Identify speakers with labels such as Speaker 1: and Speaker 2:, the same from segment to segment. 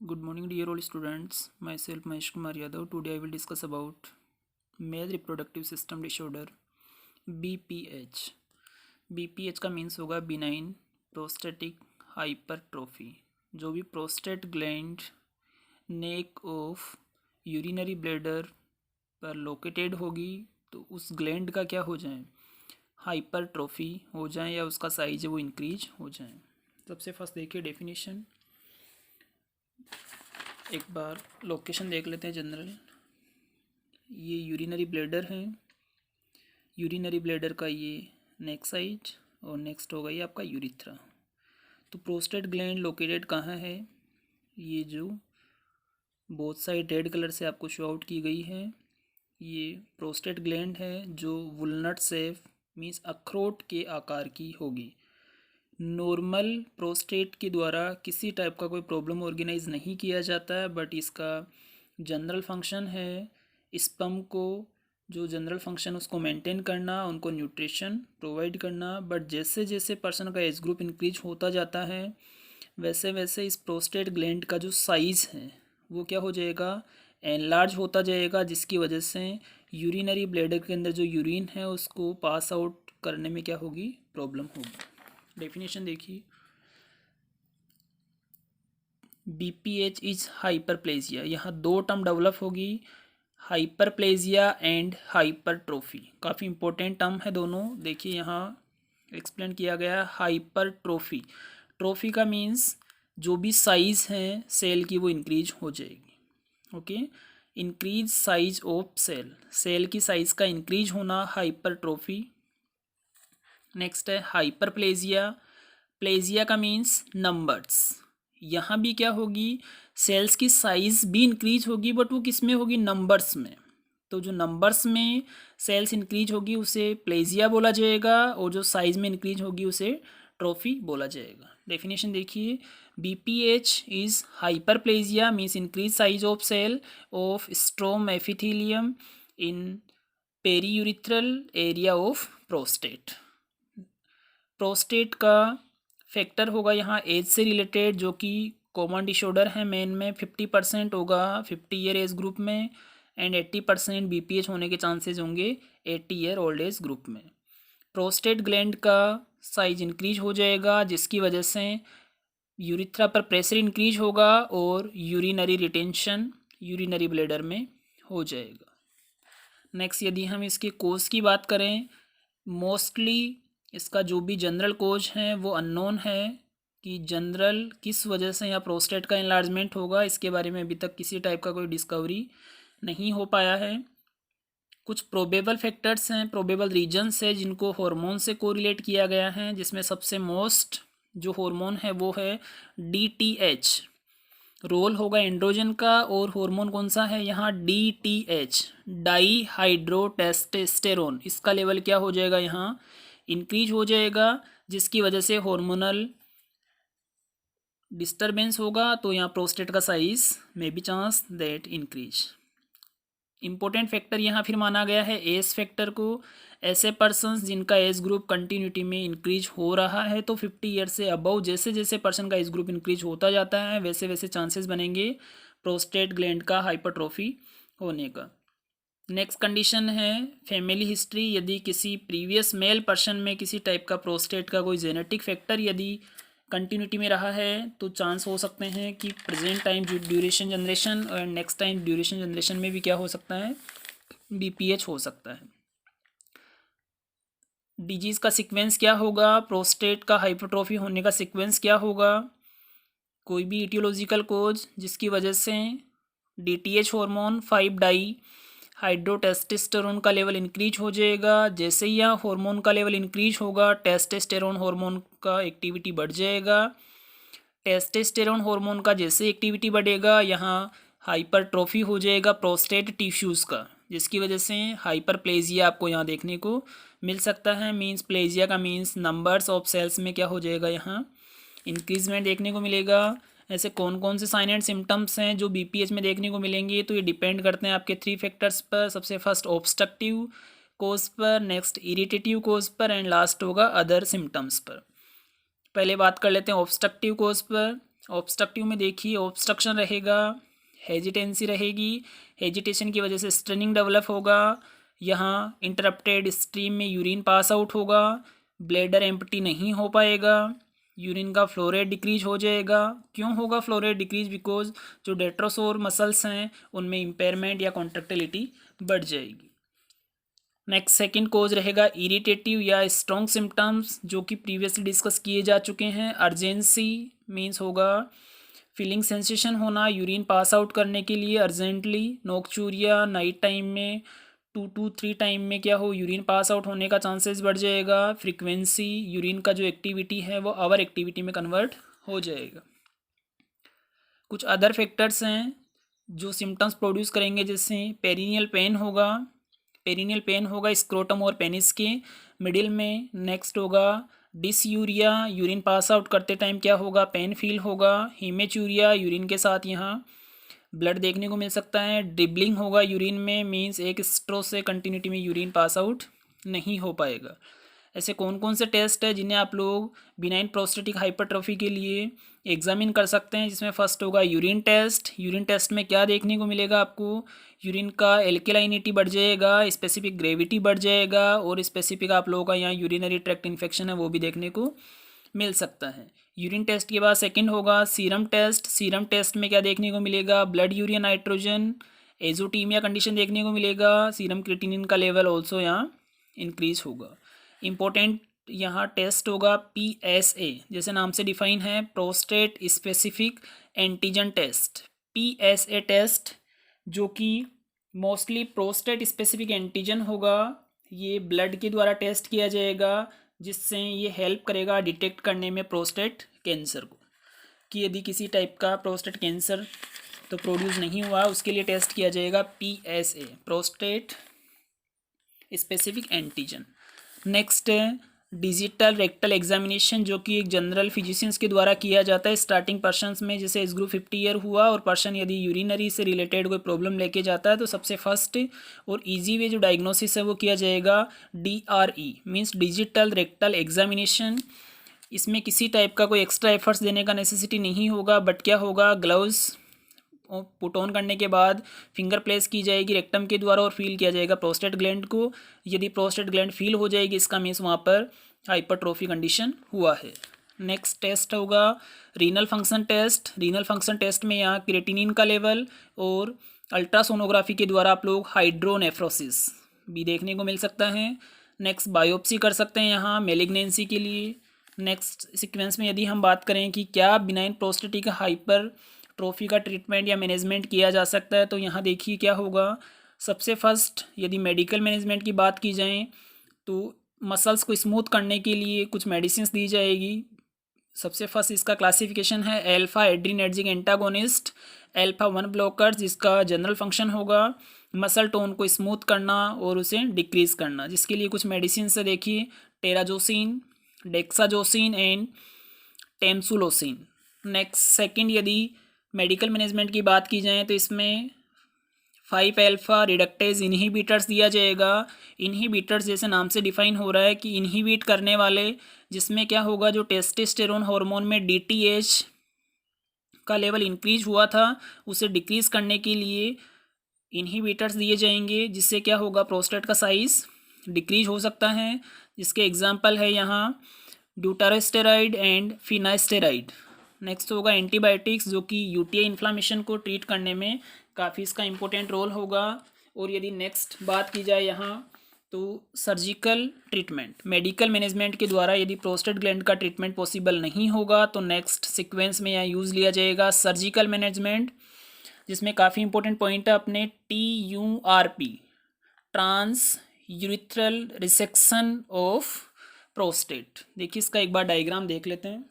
Speaker 1: Good morning, dear all students. Myself, Mahesh Kumar Yadav. Today, I will discuss about male reproductive system disorder (BPH). BPH का means होगा benign prostatic hypertrophy. जो भी prostate gland neck of urinary bladder पर located होगी तो उस gland का क्या हो जाए, हाइपरट्रोफी हो जाए या उसका साइज है वो इंक्रीज हो जाए। सबसे फर्स्ट देखिए डेफिनेशन, एक बार लोकेशन देख लेते हैं जनरल। ये यूरिनरी ब्लैडर है, यूरिनरी ब्लैडर का ये नेक साइड और नेक्स्ट होगा ये आपका यूरिथ्रा। तो प्रोस्टेट ग्लैंड लोकेटेड कहाँ है, ये जो बोथ साइड रेड कलर से आपको शो आउट की गई है, ये प्रोस्टेट ग्लैंड है जो वुलनट शेप मीन्स अखरोट के आकार की होगी। नॉर्मल प्रोस्टेट के द्वारा किसी टाइप का कोई प्रॉब्लम ऑर्गेनाइज नहीं किया जाता है, बट इसका जनरल फंक्शन है स्पर्म को, जो जनरल फंक्शन उसको मेंटेन करना, उनको न्यूट्रिशन प्रोवाइड करना। बट जैसे जैसे पर्सन का एज ग्रुप इंक्रीज होता जाता है वैसे वैसे इस प्रोस्टेट ग्लैंड का जो साइज़ है वो क्या हो जाएगा, एनलार्ज होता जाएगा, जिसकी वजह से यूरिनरी ब्लैडर के अंदर जो यूरिन है उसको पास आउट करने में क्या होगी, प्रॉब्लम होगी। डेफिनेशन देखिए, BPH इज हाइपरप्लेजिया। यहाँ दो टर्म डेवलप होगी, हाइपरप्लेजिया एंड हाइपरट्रोफी। काफ़ी इंपॉर्टेंट टर्म है दोनों। देखिए यहाँ एक्सप्लेन किया गया हाइपरट्रोफी। ट्रोफी का मीन्स जो भी साइज़ है सेल की वो इंक्रीज हो जाएगी। Okay, increase size of cell, cell की साइज़ का इंक्रीज होना हाइपरट्रोफी। नेक्स्ट है हाइपरप्लेजिया। प्लेजिया का मीन्स नंबर्स। यहाँ भी क्या होगी, सेल्स की साइज़ भी इंक्रीज होगी बट वो किस में होगी, नंबर्स में। तो जो नंबर्स में सेल्स इंक्रीज होगी उसे प्लेजिया बोला जाएगा और जो साइज़ में इंक्रीज होगी उसे ट्रॉफी बोला जाएगा। डेफिनेशन देखिए, BPH is hyperplasia means increase size of cell of stroma epithelium in periurethral area of prostate. Prostate का फैक्टर होगा यहाँ एज से रिलेटेड, जो कि कॉमन डिसऑर्डर है मेन में 50% होगा 50 ईयर एज ग्रुप में एंड 80% BPH होने के चांसेस होंगे 80 ईयर ओल्ड एज ग्रुप में। प्रोस्टेट ग्लैंड का साइज इंक्रीज हो जाएगा जिसकी वजह से यूरिथ्रा पर प्रेशर इंक्रीज होगा और यूरिनरी रिटेंशन यूरिनरी ब्लैडर में हो जाएगा। नेक्स्ट यदि हम इसके कोज की बात करें, मोस्टली इसका जो भी जनरल कोज है वो अननोन है कि जनरल किस वजह से यहाँ प्रोस्टेट का इन्लार्जमेंट होगा, इसके बारे में अभी तक किसी टाइप का कोई डिस्कवरी नहीं हो पाया है। कुछ प्रोबेबल फैक्टर्स हैं, प्रोबेबल रीजन्स है जिनको हार्मोन से कोरिलेट किया गया है, जिसमें सबसे मोस्ट जो हार्मोन है वो है DTH। रोल होगा एंड्रोजन का और हार्मोन कौन सा है यहाँ, DTH डाई हाइड्रोटेस्टेस्टेरोन। इसका लेवल क्या हो जाएगा, यहाँ इंक्रीज हो जाएगा, जिसकी वजह से हार्मोनल डिस्टरबेंस होगा। तो यहाँ प्रोस्टेट का साइज में भी chance that increase. Important factor यहाँ फिर माना गया है एज फैक्टर को। ऐसे पर्सन्स जिनका एज ग्रुप कंटिन्यूटी में इंक्रीज हो रहा है, तो 50 ईयर से अबव जैसे जैसे पर्सन का एज ग्रुप इंक्रीज होता जाता है वैसे वैसे चांसेस बनेंगे प्रोस्टेट ग्लैंड का हाइपरट्रोफी होने का। नेक्स्ट कंडीशन है फैमिली हिस्ट्री। यदि किसी प्रीवियस मेल पर्सन में किसी टाइप का प्रोस्टेट का कोई जेनेटिक फैक्टर यदि कंटिन्यूटी में रहा है तो चांस हो सकते हैं कि प्रेजेंट टाइम ड्यूरेशन जनरेशन और नेक्स्ट टाइम ड्यूरेशन जनरेशन में भी क्या हो सकता है, BPH हो सकता है। डिजीज़ का सीक्वेंस क्या होगा, प्रोस्टेट का हाइपरट्रोफी होने का सीक्वेंस क्या होगा, कोई भी इटियोलॉजिकल कोज जिसकी वजह से DTH हार्मोन 5 डाई हाइड्रोटेस्टेस्टेरोन का लेवल इंक्रीज हो जाएगा। जैसे ही यह हार्मोन का लेवल इंक्रीज होगा टेस्टेस्टेरोन हार्मोन का एक्टिविटी बढ़ जाएगा। टेस्टेस्टेरोन हार्मोन का जैसे एक्टिविटी बढ़ेगा यहाँ हाइपरट्रोफी हो जाएगा प्रोस्टेट टिश्यूज़ का, जिसकी वजह से हाइपरप्लेजिया आपको यहाँ देखने को मिल सकता है। मींस प्लेजिया का मींस नंबर्स ऑफ सेल्स में क्या हो जाएगा, यहाँ इंक्रीजमेंट देखने को मिलेगा। ऐसे कौन कौन से साइन एंड सिम्टम्स हैं जो BPH में देखने को मिलेंगे, तो ये डिपेंड करते हैं आपके 3 फैक्टर्स पर। सबसे फर्स्ट ऑब्स्ट्रक्टिव कोज पर, नेक्स्ट इरिटेटिव कोज पर एंड लास्ट होगा अदर सिम्टम्स पर। पहले बात कर लेते हैं ऑब्स्ट्रक्टिव कोज पर। ऑब्स्ट्रक्टिव में देखिए ऑब्स्ट्रक्शन रहेगा, हेजिटेंसी रहेगी, हेजिटेशन की वजह से स्ट्रेनिंग डेवलप होगा, यहाँ इंटरप्टेड स्ट्रीम में यूरिन पास आउट होगा, ब्लैडर एम्प्टी नहीं हो पाएगा, यूरिन का फ्लो रेट डिक्रीज हो जाएगा। क्यों होगा फ्लो रेट डिक्रीज? बिकॉज जो डेट्रोसोर मसल्स हैं उनमें इम्पेयरमेंट या कॉन्ट्रेक्टिलिटी बढ़ जाएगी। नेक्स्ट सेकंड कोज रहेगा इरिटेटिव या स्ट्रॉन्ग सिम्टम्स, जो कि प्रीवियसली डिस्कस किए जा चुके हैं। अर्जेंसी मीन्स होगा फीलिंग सेंसेशन होना यूरिन पास आउट करने के लिए अर्जेंटली। नोक्चूरिया नाइट टाइम में 2 to 3 टाइम में क्या हो यूरिन पास आउट होने का चांसेस बढ़ जाएगा। फ्रीक्वेंसी यूरिन का जो एक्टिविटी है वो आवर एक्टिविटी में कन्वर्ट हो जाएगा। कुछ अदर फैक्टर्स हैं जो सिम्टम्स प्रोड्यूस करेंगे, जैसे पेरिनियल पेन होगा, पेरिनियल पेन होगा स्क्रोटम और पेनिस के मिडिल में। नेक्स्ट होगा डिसयूरिया, यूरिन पास आउट करते टाइम क्या होगा पेन फील होगा। हीमेचूरिया, यूरिन के साथ यहाँ ब्लड देखने को मिल सकता है। ड्रिबलिंग होगा यूरिन में, मीन्स एक स्ट्रो से कंटिन्यूटी में यूरिन पास आउट नहीं हो पाएगा। ऐसे कौन कौन से टेस्ट है जिन्हें आप लोग बिनाइन प्रोस्टेटिक हाइपरट्रोफी के लिए एग्जामिन कर सकते हैं, जिसमें फर्स्ट होगा यूरिन टेस्ट। यूरिन टेस्ट में क्या देखने को मिलेगा आपको? यूरिन का एल्केलाइनिटी बढ़ जाएगा, स्पेसिफिक ग्रेविटी बढ़ जाएगा, और स्पेसिफिक आप लोगों का यहाँ यूरिनरी ट्रैक्ट इन्फेक्शन है वो भी देखने को मिल सकता है। यूरिन टेस्ट के बाद सेकंड होगा सीरम टेस्ट। सीरम टेस्ट में क्या देखने को मिलेगा? Blood urea nitrogen, azotemia condition देखने को मिलेगा। सीरम क्रिएटिनिन का लेवल ऑल्सो यहाँ इंक्रीज होगा। इम्पोर्टेंट यहाँ टेस्ट होगा PSA, जैसे नाम से डिफाइन है prostate specific antigen test. PSA test जो कि मोस्टली प्रोस्टेट स्पेसिफिक एंटीजन होगा, ये ब्लड के द्वारा टेस्ट किया जाएगा, जिससे ये हेल्प करेगा डिटेक्ट करने में प्रोस्टेट कैंसर को, कि यदि किसी टाइप का प्रोस्टेट कैंसर तो प्रोड्यूस नहीं हुआ, उसके लिए टेस्ट किया जाएगा PSA, prostate specific antigen. Next है डिजिटल रेक्टल एग्जामिनेशन, जो कि एक जनरल फिजिशियंस के द्वारा किया जाता है स्टार्टिंग पर्सन्स में। जैसे एज ग्रुप 50 ईयर हुआ और पर्सन यदि यूरिनरी से रिलेटेड कोई प्रॉब्लम लेके जाता है तो सबसे फर्स्ट और इजी वे जो डायग्नोसिस है वो किया जाएगा DRE, means digital rectal examination. इसमें किसी टाइप का कोई एक्स्ट्रा एफर्ट्स देने का नेसेसिटी नहीं होगा, बट क्या होगा ग्लव्स पुट ऑन करने के बाद फिंगर प्लेस की जाएगी रेक्टम के द्वारा और फील किया जाएगा प्रोस्टेट ग्लैंड को। यदि प्रोस्टेट ग्लैंड फील हो जाएगी इसका मीन्स वहाँ पर हाइपरट्रोफी कंडीशन हुआ है। नेक्स्ट टेस्ट होगा renal function test. Renal function test में यहाँ क्रिएटिनिन का लेवल और अल्ट्रासोनोग्राफी के द्वारा आप लोग हाइड्रोनेफ्रोसिस भी देखने को मिल सकता है। नेक्स्ट बायोप्सी कर सकते हैं यहाँ मेलिग्नेंसी के लिए। नेक्स्ट सीक्वेंस में यदि हम बात करें कि क्या बिनाइन प्रोस्टेटिक हाइपर ट्रोफी का ट्रीटमेंट या मैनेजमेंट किया जा सकता है, तो यहाँ देखिए क्या होगा। सबसे फर्स्ट यदि मेडिकल मैनेजमेंट की बात की जाए तो मसल्स को स्मूथ करने के लिए कुछ मेडिसिन दी जाएगी। सबसे फर्स्ट इसका क्लासिफिकेशन है alpha adrenergic antagonist, alpha 1 blocker, जिसका जनरल फंक्शन होगा मसल टोन को स्मूथ करना और उसे डिक्रीज करना, जिसके लिए कुछ मेडिसिन से देखिए टेराजोसिन, डेक्साजोसिन एंड टेम्सुलोसिन। नेक्स्ट सेकंड यदि मेडिकल मैनेजमेंट की बात की जाए तो इसमें 5 अल्फा रिडक्टेज इनहिबिटर्स दिया जाएगा। इनहिबिटर्स जैसे नाम से डिफाइन हो रहा है कि इनहिबिट करने वाले, जिसमें क्या होगा जो टेस्टोस्टेरोन हार्मोन में DTH का लेवल इंक्रीज हुआ था उसे डिक्रीज करने के लिए इनहिबिटर्स दिए जाएंगे, जिससे क्या होगा प्रोस्टेट का साइज डिक्रीज हो सकता है। जिसके एग्जांपल है यहाँ ड्यूटारोस्टेरॉइड एंड फिनास्टेरॉइड। नेक्स्ट होगा एंटीबायोटिक्स, जो कि UTI इन्फ्लामेशन को ट्रीट करने में काफ़ी इसका इम्पोर्टेंट रोल होगा। और यदि नेक्स्ट बात की जाए यहाँ तो सर्जिकल ट्रीटमेंट, मेडिकल मैनेजमेंट के द्वारा यदि प्रोस्टेट ग्लैंड का ट्रीटमेंट पॉसिबल नहीं होगा तो नेक्स्ट सीक्वेंस में यहाँ यूज़ लिया जाएगा सर्जिकल मैनेजमेंट, जिसमें काफ़ी इंपॉर्टेंट पॉइंट है अपने TURP, trans urethral resection of prostate. देखिए इसका एक बार डायग्राम देख लेते हैं।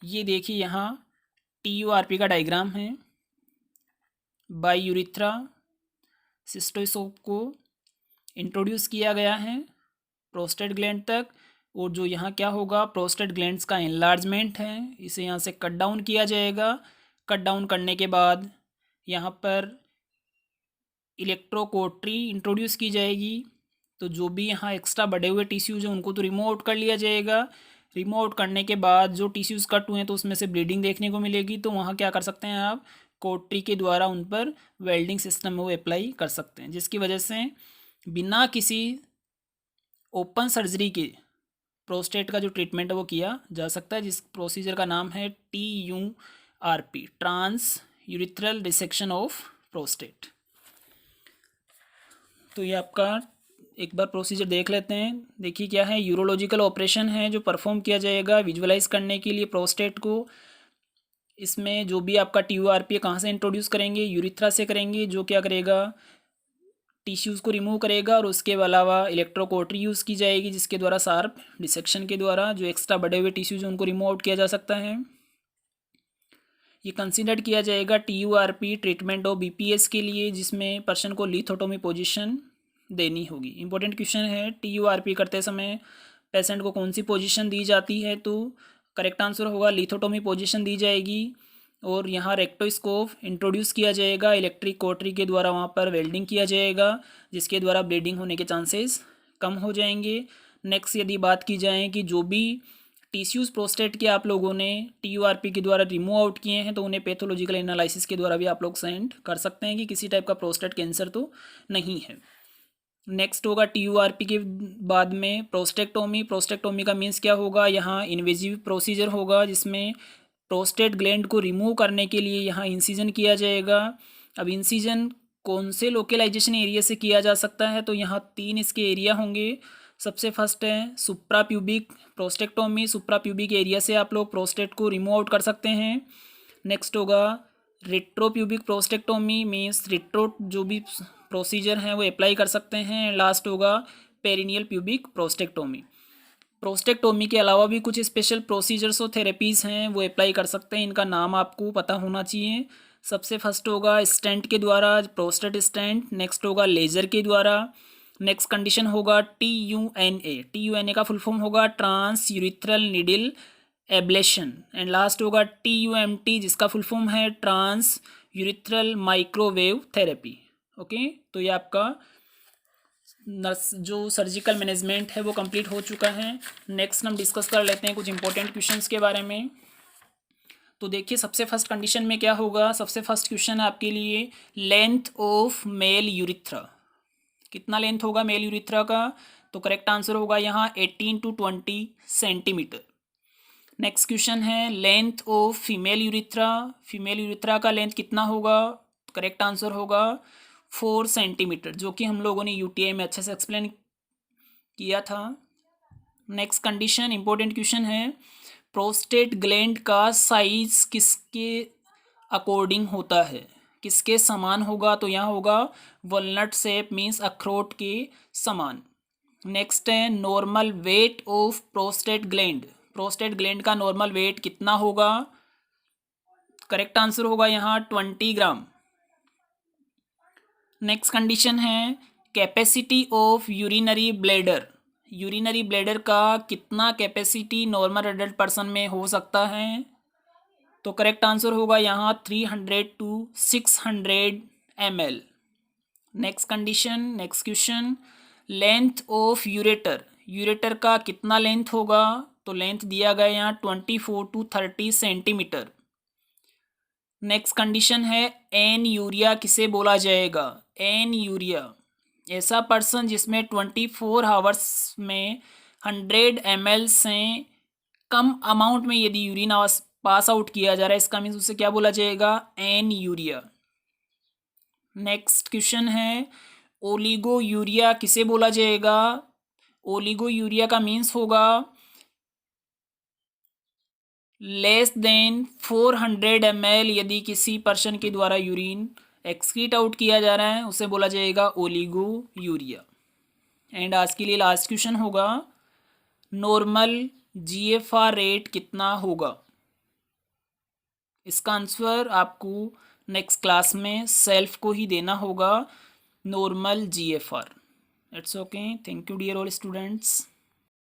Speaker 1: ये देखिए यहाँ TURP का डायग्राम है। बाई यूरिथ्रा सिस्टोस्कोप को इंट्रोड्यूस किया गया है प्रोस्टेट ग्लैंड तक, और जो यहाँ क्या होगा प्रोस्टेट ग्लैंड्स का एनलार्जमेंट है, इसे यहाँ से कट डाउन किया जाएगा। कट डाउन करने के बाद यहाँ पर इलेक्ट्रोकोट्री इंट्रोड्यूस की जाएगी, तो जो भी यहाँ एक्स्ट्रा बढ़े हुए टिश्यूज हैं उनको तो रिमूव आउट कर लिया जाएगा। रिमूव आउट करने के बाद जो टिश्यूज़ कट हुए हैं तो उसमें से ब्लीडिंग देखने को मिलेगी, तो वहाँ क्या कर सकते हैं आप, कोटरी के द्वारा उन पर वेल्डिंग सिस्टम में वो अप्लाई कर सकते हैं, जिसकी वजह से बिना किसी ओपन सर्जरी के प्रोस्टेट का जो ट्रीटमेंट है वो किया जा सकता है, जिस प्रोसीजर का नाम है TURP, trans urethral dissection of prostate. तो ये आपका एक बार प्रोसीजर देख लेते हैं। देखिए क्या है, यूरोलॉजिकल ऑपरेशन है जो परफॉर्म किया जाएगा विजुअलाइज करने के लिए प्रोस्टेट को। इसमें जो भी आपका TURP है कहाँ से इंट्रोड्यूस करेंगे, यूरिथ्रा से करेंगे, जो क्या करेगा, टिश्यूज़ को रिमूव करेगा, और उसके अलावा इलेक्ट्रोकोटरी यूज़ की जाएगी जिसके द्वारा शार्प डिसेक्शन के द्वारा जो एक्स्ट्रा बढ़े हुए टिश्यूज़ उनको रिमूव आउट किया जा सकता है। ये कंसिडर किया जाएगा TURP ट्रीटमेंट ऑफ BPS के लिए, जिसमें पर्सन को लिथोटोमी पोजीशन देनी होगी। इंपॉर्टेंट क्वेश्चन है, TURP करते समय पेशेंट को कौन सी पोजीशन दी जाती है, तो करेक्ट आंसर होगा लिथोटोमी पोजीशन दी जाएगी। और यहाँ रेक्टोस्कोप इंट्रोड्यूस किया जाएगा, इलेक्ट्रिक कोटरी के द्वारा वहाँ पर वेल्डिंग किया जाएगा, जिसके द्वारा ब्लीडिंग होने के चांसेस कम हो जाएंगे। नेक्स्ट यदि बात की जाए कि जो भी टिश्यूज़ प्रोस्टेट के आप लोगों ने TURP के द्वारा रिमूव आउट किए हैं तो उन्हें पैथोलॉजिकल एनालिसिस के द्वारा भी आप लोग सेंड कर सकते हैं कि किसी टाइप का प्रोस्टेट कैंसर तो नहीं है। नेक्स्ट होगा TURP के बाद में प्रोस्टेक्टोमी। प्रोस्टेक्टोमी का मीन्स क्या होगा, यहाँ इन्वेजिव प्रोसीजर होगा जिसमें प्रोस्टेट ग्लैंड को रिमूव करने के लिए यहाँ इंसिजन किया जाएगा। अब इंसिजन कौन से लोकलाइजेशन एरिया से किया जा सकता है, तो यहाँ 3 इसके एरिया होंगे। सबसे फर्स्ट है सुप्राप्यूबिक प्रोस्टेक्टोमी, सुप्राप्यूबिक एरिया से आप लोग प्रोस्टेट को रिमूव आउट कर सकते हैं। नेक्स्ट होगा रेट्रोप्यूबिक प्रोस्टेक्टोमी, मीन्स रेट्रो जो भी प्रोसीजर हैं वो अप्लाई कर सकते हैं। लास्ट होगा पेरिनियल प्यूबिक प्रोस्टेक्टोमी। प्रोस्टेक्टोमी के अलावा भी कुछ स्पेशल प्रोसीजर्स और थेरेपीज़ हैं वो अप्लाई कर सकते हैं, इनका नाम आपको पता होना चाहिए। सबसे फर्स्ट होगा स्टेंट के द्वारा, प्रोस्टेट स्टेंट। नेक्स्ट होगा लेज़र के द्वारा। नेक्स्ट कंडीशन होगा TUNA, TUNA का फुल फॉर्म होगा trans urethral needle ablation. And last होगा TUMT, जिसका फुल फॉर्म है trans urethral microwave therapy. Okay, तो ये आपका नर्स जो सर्जिकल मैनेजमेंट है वो कंप्लीट हो चुका है। नेक्स्ट हम डिस्कस कर लेते हैं कुछ इंपॉर्टेंट क्वेश्चंस के बारे में। तो देखिए सबसे फर्स्ट कंडीशन में क्या होगा, सबसे फर्स्ट क्वेश्चन है आपके लिए, लेंथ ऑफ मेल यूरिथ्रा, कितना लेंथ होगा मेल यूरिथ्रा का, तो करेक्ट आंसर होगा यहाँ 18 to 20 सेंटीमीटर। नेक्स्ट क्वेश्चन है length of female urethra, female urethra का लेंथ कितना होगा, करेक्ट आंसर होगा 4 सेंटीमीटर, जो कि हम लोगों ने UTI में अच्छे से एक्सप्लेन किया था। नेक्स्ट कंडीशन इंपॉर्टेंट क्वेश्चन है, प्रोस्टेट ग्लैंड का साइज किसके अकॉर्डिंग होता है, किसके समान होगा, तो यहाँ होगा वॉलनट शेप, मीन्स अखरोट के समान। नेक्स्ट है normal weight of prostate gland, prostate gland का नॉर्मल वेट कितना होगा, करेक्ट आंसर होगा यहाँ 20 ग्राम। नेक्स्ट कंडीशन है capacity of urinary bladder, urinary bladder का कितना कैपेसिटी नॉर्मल एडल्ट पर्सन में हो सकता है, तो करेक्ट आंसर होगा यहाँ 300 to 600 ml। Next condition, next question, length of ureter, ureter का कितना लेंथ होगा, तो लेंथ दिया गया यहाँ 24 to 30 सेंटीमीटर। नेक्स्ट कंडीशन है एन यूरिया किसे बोला जाएगा, एन यूरिया ऐसा पर्सन जिसमें 24 आवर्स में 100 ml से कम अमाउंट में यदि यूरिन पास आउट किया जा रहा है, इसका मीन्स उसे क्या बोला जाएगा, एन यूरिया। नेक्स्ट क्वेश्चन है ओलिगो यूरिया किसे बोला जाएगा, ओलिगो यूरिया का मीन्स होगा लेस देन 400 ml, यदि किसी पर्सन के द्वारा यूरिन एक्सक्रीट आउट किया जा रहा है उसे बोला जाएगा ओलिगो यूरिया। एंड आज के लिए लास्ट क्वेश्चन होगा नॉर्मल GFR रेट कितना होगा, इसका आंसर आपको नेक्स्ट क्लास में सेल्फ को ही देना होगा, normal GFR। It's okay, thank you dear all students.